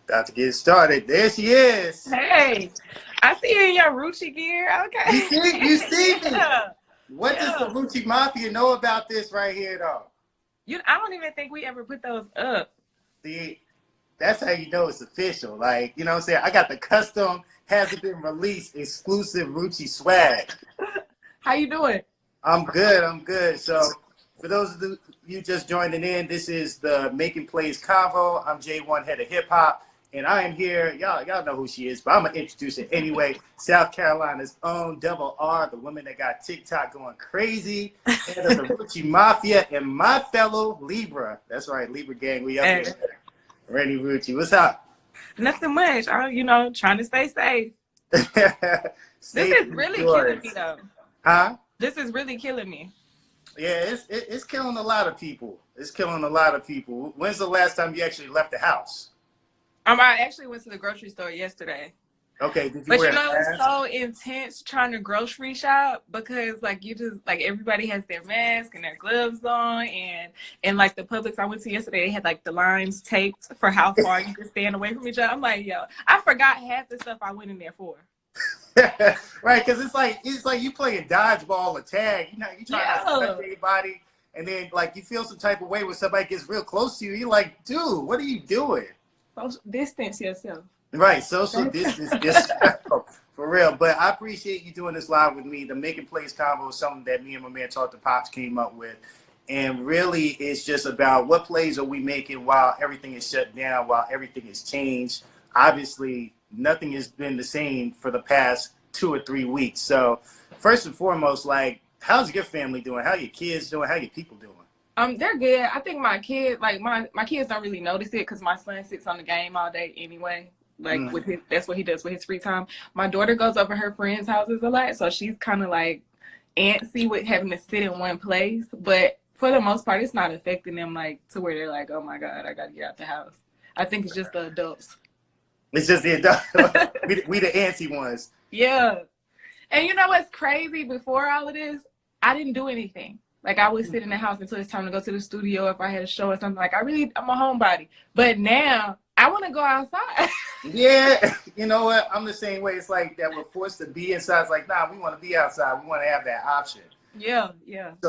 About to get started. There she is. Hey, I see you in your Rucci gear. Okay. You see me. Yeah. What does the Rucci Mafia know about this right here, though? I don't even think we ever put those up. See, that's how you know it's official. Like, you know what I'm saying? I got the custom, hasn't been released, exclusive Rucci swag. How you doing? I'm good. So, for those of you just joining in, this is the Making Plays Convo. I'm J1, head of hip hop. And I am here, y'all know who she is, but I'm going to introduce her anyway. South Carolina's own Double R, the woman that got TikTok going crazy, head of the Rucci Mafia, and my fellow Libra. That's right, Libra gang, we up here. Renni Rucci, what's up? Nothing much. I'm, trying to stay safe. This is really killing me, though. Huh? This is really killing me. Yeah, it's killing a lot of people. It's killing a lot of people. When's the last time you actually left the house? I actually went to the grocery store yesterday. Okay, did you But wear you know, a mask? it's so intense trying to grocery shop because everybody has their mask and their gloves on, and like the Publix I went to yesterday, they had like the lines taped for how far you can stand away from each other. I'm like, yo, I forgot half the stuff I went in there for. Right, because it's like you playing dodgeball or tag. You try not to touch anybody, and then like you feel some type of way when somebody gets real close to you. You're like, dude, what are you doing? Social distance yourself. Right, social distance, for real. But I appreciate you doing this live with me. The Making Plays Convo is something that me and my man Talk to Pops came up with. And really, it's just about what plays are we making while everything is shut down, while everything has changed. Obviously, nothing has been the same for the past 2 or 3 weeks. So first and foremost, like, how's your family doing? How are your kids doing? How are your people doing? They're good. I think my kids don't really notice it because my son sits on the game all day anyway. Like that's what he does with his free time. My daughter goes over her friends' houses a lot, so she's kind of like antsy with having to sit in one place. But for the most part, it's not affecting them like to where they're like, oh my God, I got to get out the house. I think it's just the adults. It's just the adults. we the antsy ones. Yeah. And you know what's crazy? Before all of this, I didn't do anything. Like, I would sit in the house until it's time to go to the studio if I had a show or something. Like, I'm a homebody. But now, I want to go outside. Yeah, you know what? I'm the same way. It's like that we're forced to be inside. It's like, nah, we want to be outside. We want to have that option. Yeah.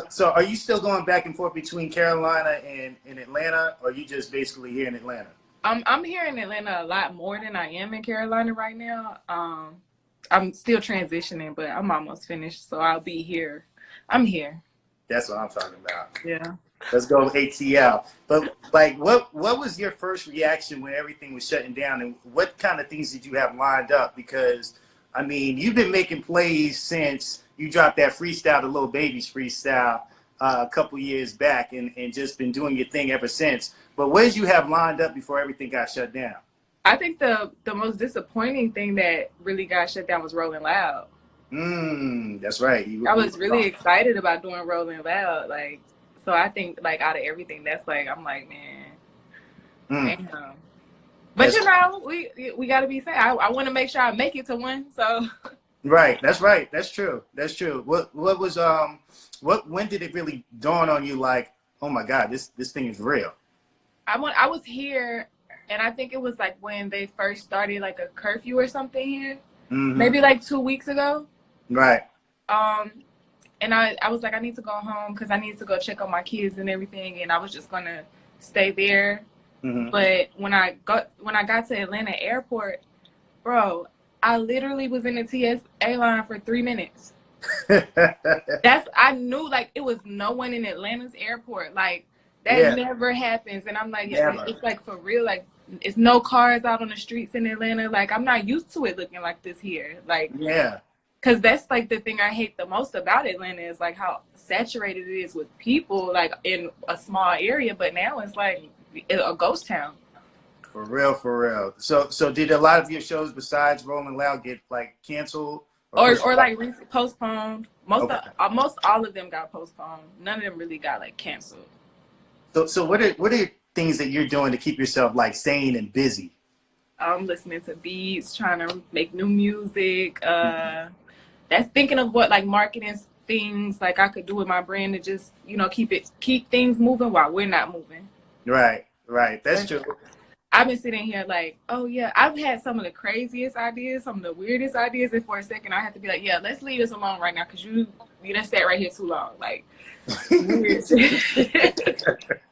So are you still going back and forth between Carolina and Atlanta, or are you just basically here in Atlanta? I'm here in Atlanta a lot more than I am in Carolina right now. I'm still transitioning, but I'm almost finished. So I'll be here. I'm here. That's what I'm talking about. Yeah. Let's go ATL. But like, what was your first reaction when everything was shutting down, and what kind of things did you have lined up? Because I mean, you've been making plays since you dropped that freestyle, the Little Babies freestyle, a couple years back, and just been doing your thing ever since. But what did you have lined up before everything got shut down? I think the most disappointing thing that really got shut down was Rolling Loud. That's right. I was really excited about doing Rolling Loud, like, so I think like out of everything, that's like, I'm like, man, damn. But you know, we got to be safe. I want to make sure I make it to one. So. Right. That's right. That's true. That's true. What was when did it really dawn on you? Like, oh my God, this thing is real. I was here, and I think it was like when they first started like a curfew or something here, maybe like 2 weeks ago. Right. And I was like, I need to go home because I need to go check on my kids and everything, and I was just gonna stay there. But when I got to Atlanta airport, bro, I literally was in the TSA line for 3 minutes. I knew like it was no one in Atlanta's airport. Like that never happens, and I'm like, it's like for real. Like it's no cars out on the streets in Atlanta. Like I'm not used to it looking like this here. Like because that's like the thing I hate the most about Atlanta is like how saturated it is with people like in a small area. But now it's like a ghost town. For real. So did a lot of your shows besides Rolling Loud get like canceled or like postponed? Most all of them got postponed. None of them really got like canceled. So what are things that you're doing to keep yourself like sane and busy? I'm listening to beats, trying to make new music. That's thinking of what like marketing things like I could do with my brand to just, keep things moving while we're not moving. Right. That's true. I've been sitting here like, oh yeah, I've had some of the craziest ideas, some of the weirdest ideas, and for a second I have to be like, yeah, let's leave this alone right now because you done sat right here too long. Like, weird shit.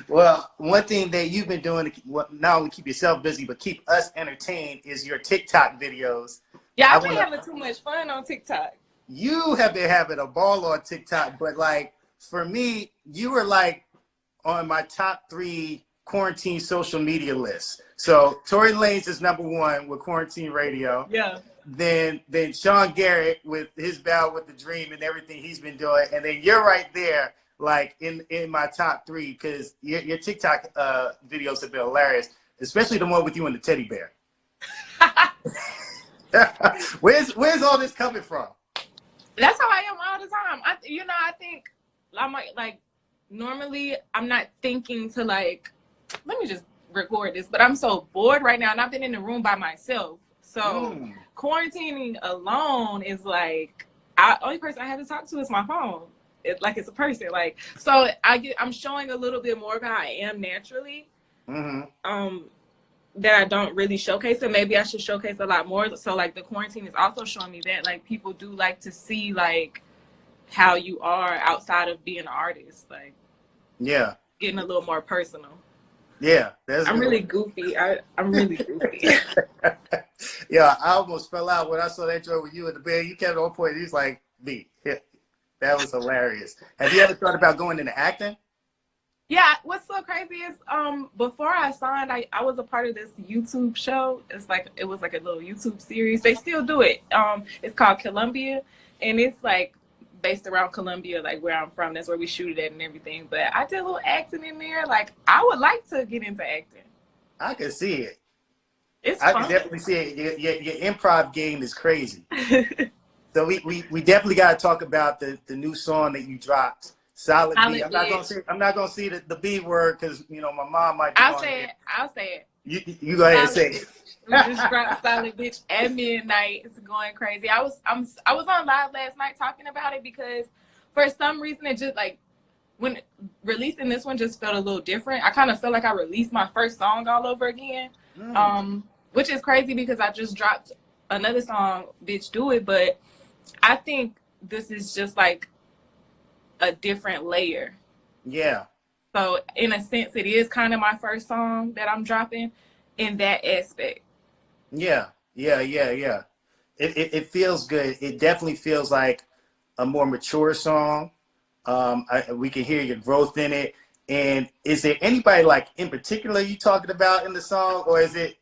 Well, one thing that you've been doing to not only keep yourself busy but keep us entertained is your TikTok videos. Yeah, I've been having too much fun on TikTok. You have been having a ball on TikTok, but like for me, you were like on my top 3 quarantine social media list. So Tory Lanez is #1 with Quarantine Radio. Yeah. Then Sean Garrett with his Battle with the Dream and everything he's been doing, and then you're right there, like in my top 3 because your TikTok videos have been hilarious, especially the one with you and the teddy bear. Where's all this coming from? That's how I am all the time. I think I might like normally I'm not thinking to like, let me just record this, but I'm so bored right now and I've been in the room by myself. So quarantining alone is like only person I have to talk to is my phone. It's like it's a person. Like so I'm showing a little bit more of how I am naturally. That I don't really showcase, and maybe I should showcase a lot more. So like the quarantine is also showing me that like people do like to see like how you are outside of being an artist, like getting a little more personal. Yeah, I'm really goofy. I'm really goofy. Yeah, I almost fell out when I saw that joke with you in the bed. You kept on point. He's like, "Me." Yeah, that was hilarious. Have you ever thought about going into acting? Yeah, what's so crazy is before I signed, I was a part of this YouTube show. It was like a little YouTube series. They still do it. It's called Columbia, and it's like based around Columbia, like where I'm from. That's where we shoot it at and everything. But I did a little acting in there. Like I would like to get into acting. I can see it. I can definitely see it. Your improv game is crazy. So we definitely got to talk about the new song that you dropped. Solid B. I'm not gonna see the B word because my mom might. I'll say it. You go ahead and say it. We just dropped Solid Bitch at midnight. It's going crazy. I was on live last night talking about it because for some reason it just like when releasing this one just felt a little different. I kind of felt like I released my first song all over again, which is crazy because I just dropped another song, Bitch Do It. But I think this is just like a different layer. Yeah. So in a sense, it is kind of my first song that I'm dropping in that aspect. Yeah. It feels good. It definitely feels like a more mature song. We can hear your growth in it. And is there anybody like in particular you talking about in the song, or is it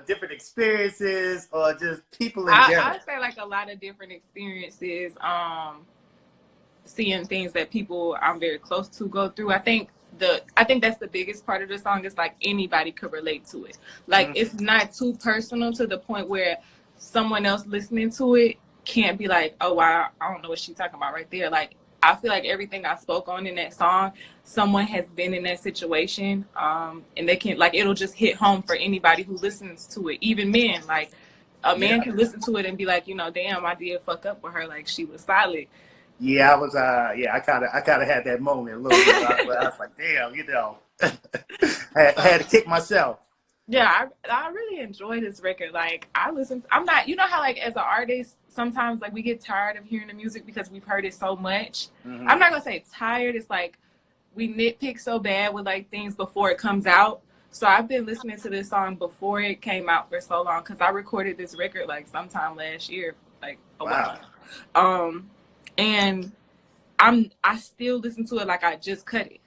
different experiences, or just people in general? I'd say like a lot of different experiences. Seeing things that people I'm very close to go through. I think that's the biggest part of the song is like anybody could relate to it. Like it's not too personal to the point where someone else listening to it can't be like, oh wow, I don't know what she's talking about right there. Like I feel like everything I spoke on in that song, someone has been in that situation, and they can like it'll just hit home for anybody who listens to it. Even men, like a man can listen to it and be like, damn, I did fuck up with her. Like she was solid. Yeah, I was. I kind of had that moment a little bit. I was like, damn, I had to kick myself. Yeah, I really enjoy this record. Like, I'm not. How like as an artist, sometimes like we get tired of hearing the music because we've heard it so much. I'm not gonna say tired. It's like we nitpick so bad with like things before it comes out. So I've been listening to this song before it came out for so long because I recorded this record like sometime last year, like a while. And I still listen to it like I just cut it.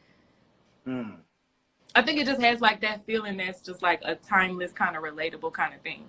I think it just has like that feeling that's just like a timeless kind of relatable kind of thing.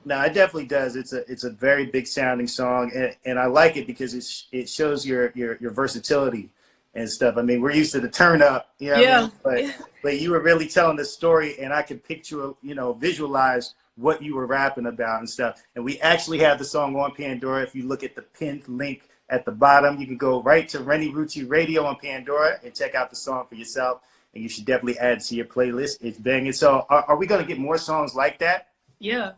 No, it definitely does. It's a very big sounding song, and I like it because it shows your versatility and stuff. I mean, we're used to the turn up, but you were really telling the story, and I could picture, visualize what you were rapping about and stuff. And we actually have the song on Pandora. If you look at the pinned link at the bottom, you can go right to Renni Rucci Radio on Pandora and check out the song for yourself. And you should definitely add it to your playlist. It's banging. So are we going to get more songs like that? Yeah.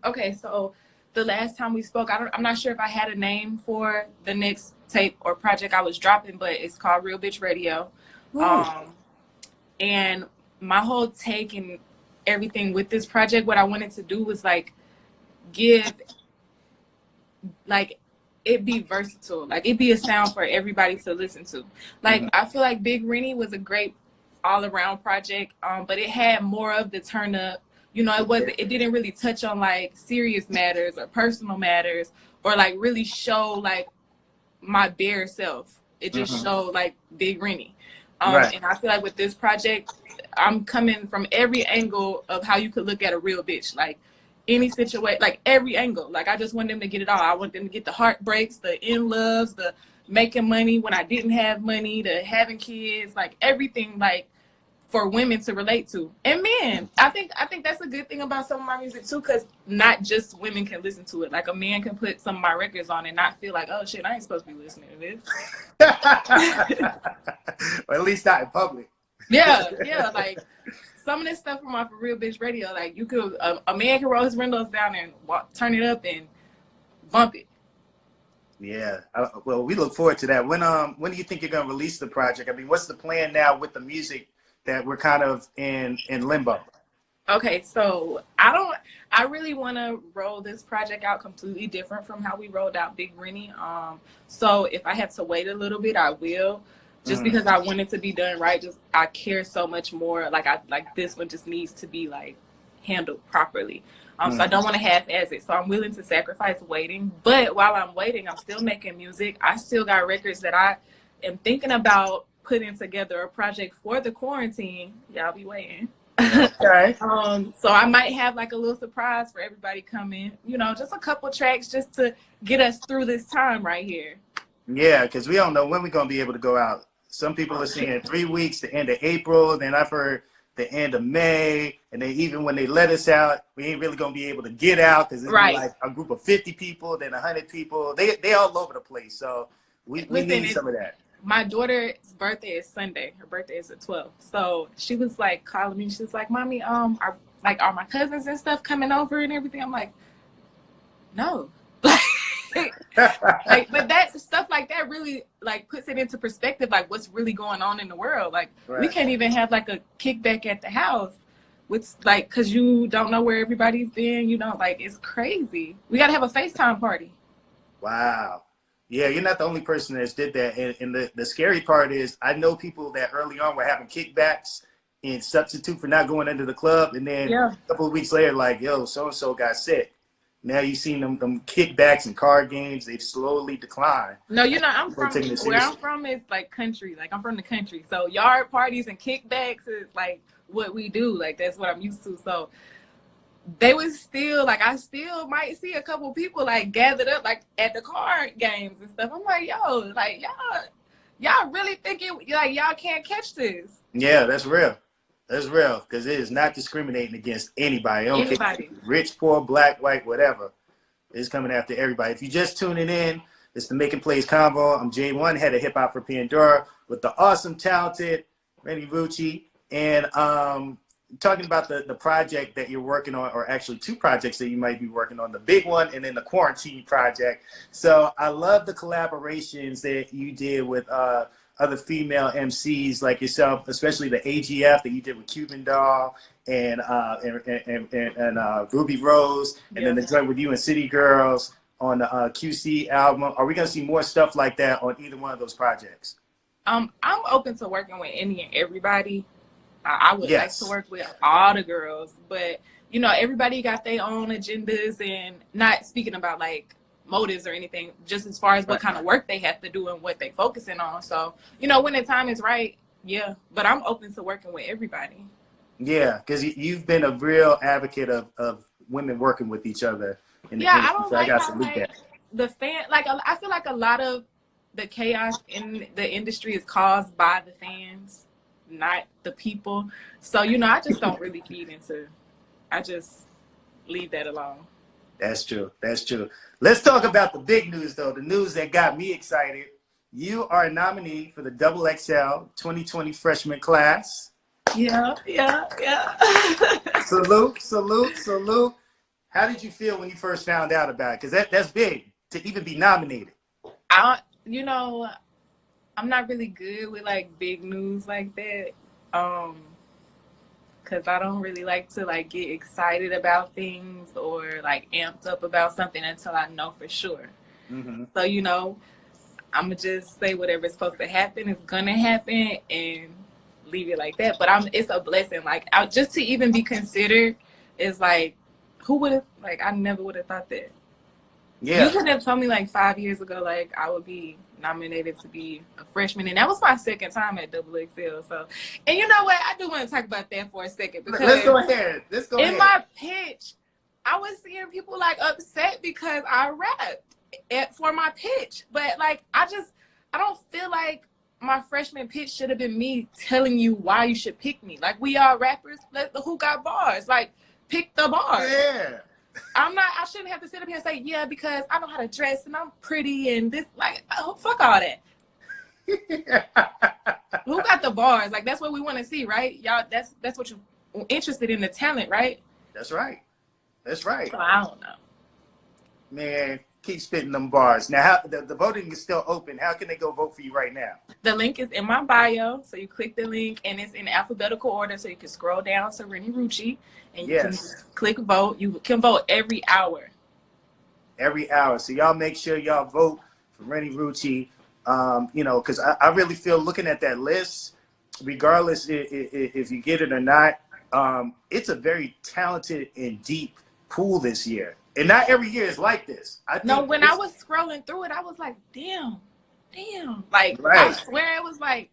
Okay, so the last time we spoke, I'm not sure if I had a name for the next tape or project I was dropping, but it's called Real Bitch Radio. And my whole take and everything with this project, what I wanted to do was like give like it be versatile, like it be a sound for everybody to listen to. Like I feel like Big Rennie was a great all around project, but it had more of the turn up. You know, it didn't really touch on like serious matters or personal matters or like really show like my bare self. It just showed like Big Rennie. And I feel like with this project, I'm coming from every angle of how you could look at a real bitch. Like any situation, like every angle. Like I just want them to get it all. I want them to get the heartbreaks, the in loves, the making money when I didn't have money, the having kids, like everything, like for women to relate to, and men. I think that's a good thing about some of my music too, because not just women can listen to it. Like a man can put some of my records on and not feel like, oh shit, I ain't supposed to be listening to this. Or at least not in public. Yeah, like some of this stuff from my For Real Bitch Radio, like you could a man can roll his windows down and turn it up and bump it. Yeah, well, we look forward to that. When do you think you're gonna release the project? I mean, what's the plan now with the music that we're kind of in limbo? Okay, so I really want to roll this project out completely different from how we rolled out Big Rennie. So if I have to wait a little bit, I will, just because I want it to be done right. Just I care so much more. Like this one just needs to be like handled properly. So I don't want to half-ass it. So I'm willing to sacrifice waiting. But while I'm waiting, I'm still making music. I still got records that I am thinking about putting together a project for the quarantine. Y'all be waiting. Okay. So I might have like a little surprise for everybody coming. You know, just a couple tracks just to get us through this time right here. Yeah, because we don't know when we're gonna be able to go out. Some people are saying 3 weeks, the end of April. Then I've heard the end of May, and they even when they let us out, we ain't really gonna be able to get out because it's like a group of 50 people, then 100 people. They all over the place. So we need some of that. My daughter's birthday is Sunday. Her birthday is the 12th. So she was like calling me. She was like, "Mommy, are my cousins and stuff coming over and everything?" I'm like, "No." Like, but that stuff like that really like puts it into perspective, like what's really going on in the world. Like we can't even have like a kickback at the house with like, cause you don't know where everybody's been. You know, like it's crazy. We got to have a FaceTime party. Wow. Yeah, you're not the only person that's did that. And the scary part is I know people that early on were having kickbacks in substitute for not going into the club. And then a couple of weeks later, like, yo, so-and-so got sick. Now you've seen them kickbacks and card games. They've slowly declined. No, you know, where I'm from is like country. Like I'm from the country. So yard parties and kickbacks is like what we do. Like that's what I'm used to. So they was still like, I still might see a couple people like gathered up like at the card games and stuff. I'm like, yo, like y'all really thinking like y'all can't catch this? Yeah, that's real. That's real, because it is not discriminating against anybody. Anybody. Rich, poor, black, white, whatever. It's coming after everybody. If you just tuning in, it's the Making Plays Convo. I'm J1, head of hip hop for Pandora, with the awesome, talented Renni Rucci, and talking about the project that you're working on, or actually two projects that you might be working on, the big one and then the quarantine project. So I love the collaborations that you did with other female MCs like yourself, especially the AGF that you did with Cuban Doll and Ruby Rose, and then the joint with you and City Girls on the QC album. Are we gonna see more stuff like that on either one of those projects? I'm open to working with any and everybody. I would like to work with all the girls, but you know, everybody got their own agendas, and not speaking about like motives or anything, just as far as what kind of work they have to do and what they focusing on. So, you know, when the time is right, but I'm open to working with everybody. Yeah, because you've been a real advocate of women working with each other. I don't like how like the fan, like I feel like a lot of the chaos in the industry is caused by the fans, not the people. So, you know, I just don't really feed into, I just leave that alone. That's true. That's true. Let's talk about the big news, though. The news that got me excited. You are a nominee for the XXL 2020 Freshman Class. Yeah. Salute. How did you feel when you first found out about it? Because that's big to even be nominated. You know, I'm not really good with like big news like that. because I don't really like to like get excited about things or like amped up about something until I know for sure. So, you know, I'm gonna just say whatever's supposed to happen is gonna happen and leave it like that. But it's a blessing. Like, just to even be considered is like, who would have, like, I never would have thought that. Yeah. You could have told me like 5 years ago, like, I would be nominated to be a freshman, and that was my second time at XXL. So, and you know what? I do want to talk about that for a second, because let's go ahead. In my pitch, I was seeing people like upset because I rapped for my pitch, but like I don't feel like my freshman pitch should have been me telling you why you should pick me. Like, we are rappers. Who got bars? Like, pick the bars. Yeah. I shouldn't have to sit up here and say, yeah, because I know how to dress and I'm pretty and this, like, oh, fuck all that. Who got the bars? Like, that's what we want to see, right? Y'all, that's what you're interested in, the talent, right? That's right. That's right. So I don't know. Man, keep spitting them bars. Now, the voting is still open. How can they go vote for you right now? The link is in my bio. So you click the link, and it's in alphabetical order. So you can scroll down to Renni Rucci, and you can click vote. You can vote every hour. Every hour. So y'all make sure y'all vote for Renni Rucci. You know, because I really feel, looking at that list, regardless if you get it or not, it's a very talented and deep pool this year. And not every year is like this. When I was scrolling through it, I was like, damn. Like, right. I swear it was like,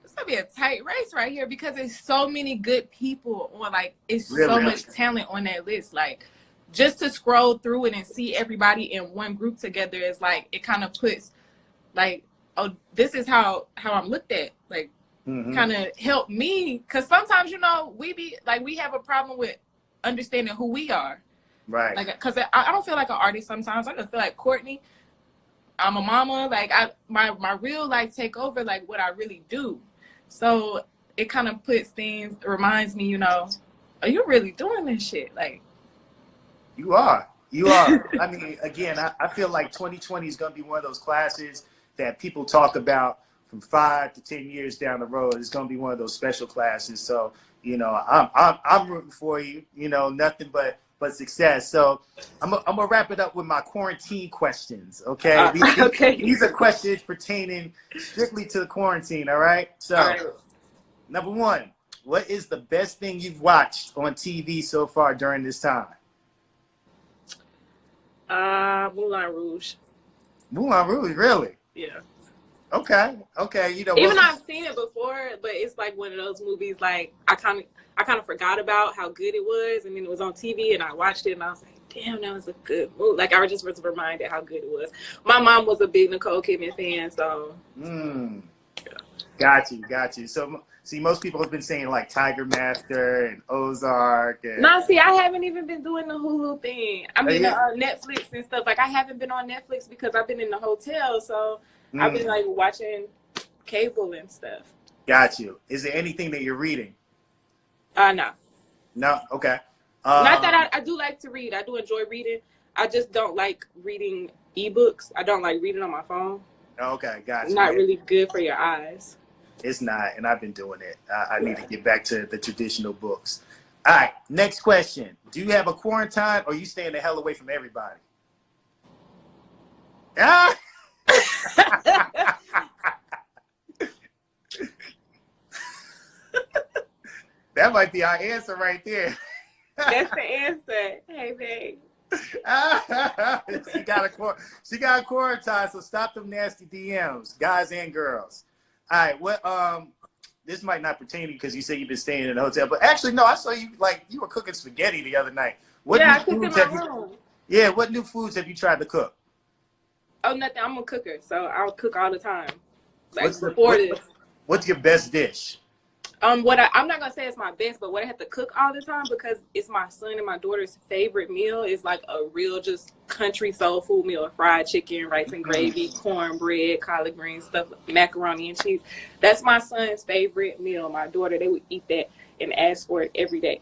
it's going to be a tight race right here, because there's so many good people on, like, it's really so much talent on that list. Like, just to scroll through it and see everybody in one group together is like, it kind of puts, like, oh, this is how I'm looked at. Like, kind of help me. Because sometimes, you know, we have a problem with understanding who we are. Right. Like, because I don't feel like an artist sometimes. I just feel like Courtney. I'm a mama. Like, my real life take over, like, what I really do. So it kind of reminds me, you know, are you really doing this shit? Like, you are. I mean, again, I feel like 2020 is going to be one of those classes that people talk about from 5 to 10 years down the road. It's going to be one of those special classes. So, you know, I'm rooting for you. You know, nothing but success. So I'm gonna wrap it up with my quarantine questions. Okay. These are questions pertaining strictly to the quarantine. All right. So, Number 1, what is the best thing you've watched on TV so far during this time? Moulin Rouge. Moulin Rouge, really? Yeah. Okay. You know, even I've seen it before, but it's like one of those movies, like, I kind of forgot about how good it was, and then it was on TV, and I watched it, and I was like, damn, that was a good movie. Like, I just was reminded how good it was. My mom was a big Nicole Kidman fan, so. Got you. So, see, most people have been saying, like, Tiger Master and Ozark. No, see, I haven't even been doing the Hulu thing. I mean, Netflix and stuff. Like, I haven't been on Netflix because I've been in the hotel, so I've been, like, watching cable and stuff. Got you. Is there anything that you're reading? No. No? Okay. Not that I do like to read. I do enjoy reading. I just don't like reading ebooks. I don't like reading on my phone. Okay, got you. It's not really good for your eyes. It's not, and I've been doing it. I need to get back to the traditional books. All right, next question. Do you have a quarantine, or are you staying the hell away from everybody? Ah! That might be our answer right there. That's the answer. Hey, babe. She got a quarantine, so stop them nasty DMs, guys and girls. All right, what this might not pertain to you because you say you've been staying in the hotel, but actually no, I saw you you were cooking spaghetti the other night. I cooked in my room. What new foods have you tried to cook? Oh, nothing. I'm a cooker, so I'll cook all the time. Like, what's your best dish? I'm not gonna say it's my best, but what I have to cook all the time, because it's my son and my daughter's favorite meal, is like a real just country soul food meal: fried chicken, rice and gravy, cornbread, collard greens, stuff, macaroni and cheese. That's my son's favorite meal. My daughter, they would eat that and ask for it every day.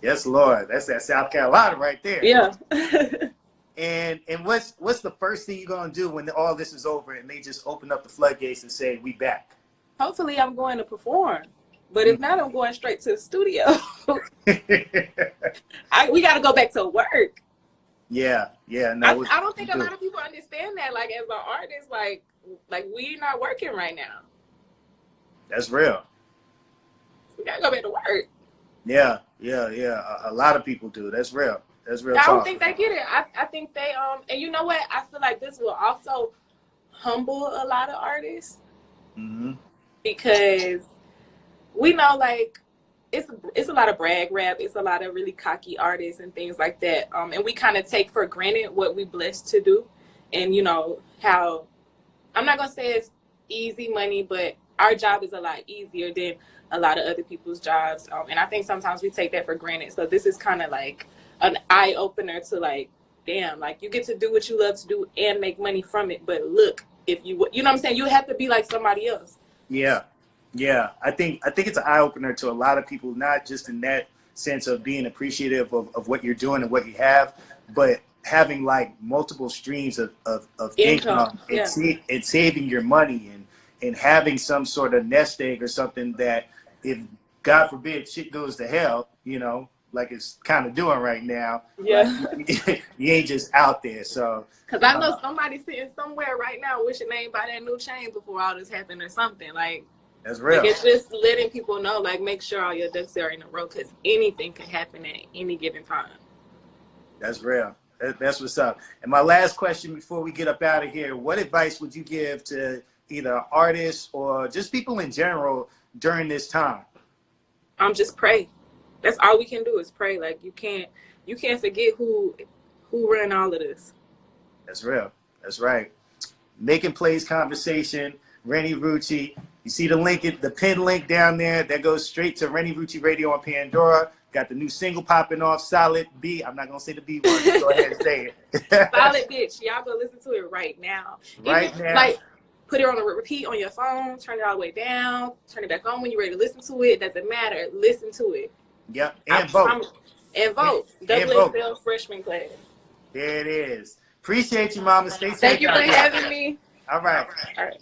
Yes, Lord, that's that South Carolina right there. Yeah. And what's the first thing you're gonna do when all this is over and they just open up the floodgates and say we back? Hopefully, I'm going to perform. But if not, I'm going straight to the studio. We got to go back to work. Yeah, no. I don't think a lot of people understand that. Like, as an artist, like we're not working right now. That's real. We got to go back to work. Yeah. A lot of people do. That's real. That's real. I don't think they get it. I think they and you know what? I feel like this will also humble a lot of artists, because we know, like, it's a lot of brag rap. It's a lot of really cocky artists and things like that. And we kind of take for granted what we blessed to do, and you know how, I'm not gonna say it's easy money, but our job is a lot easier than a lot of other people's jobs. And I think sometimes we take that for granted. So this is kind of like an eye opener to, like, damn, like, you get to do what you love to do and make money from it. But look, if you know what I'm saying, you have to be like somebody else. Yeah. I think it's an eye opener to a lot of people, not just in that sense of being appreciative of what you're doing and what you have, but having like multiple streams of income and saving your money and having some sort of nest egg or something that, if God forbid shit goes to hell, you know, like it's kind of doing right now. Yeah. Like, you ain't just out there. So, because I know somebody sitting somewhere right now wishing they ain't buy that new chain before all this happened or something. Like, that's real. Like, it's just letting people know, like, make sure all your ducks are in a row, because anything can happen at any given time. That's real. That's what's up. And my last question before we get up out of here, what advice would you give to either artists or just people in general during this time? Just pray. That's all we can do is pray. Like, you can't forget who ran all of this. That's real. That's right. Making Plays Conversation, Renni Rucci. You see the link, the pin link down there, that goes straight to Renni Rucci Radio on Pandora. Got the new single popping off, Solid B. I'm not going to say the B word. Go ahead and say it. Solid bitch. Y'all go listen to it right now. Now. Like, put it on a repeat on your phone, turn it all the way down, turn it back on when you're ready to listen to it. Doesn't matter. Listen to it. Yep. And vote. And vote. XXL Freshman Class. There it is. Appreciate you, Mama. Stay safe. Thank you for having me. All right. All right.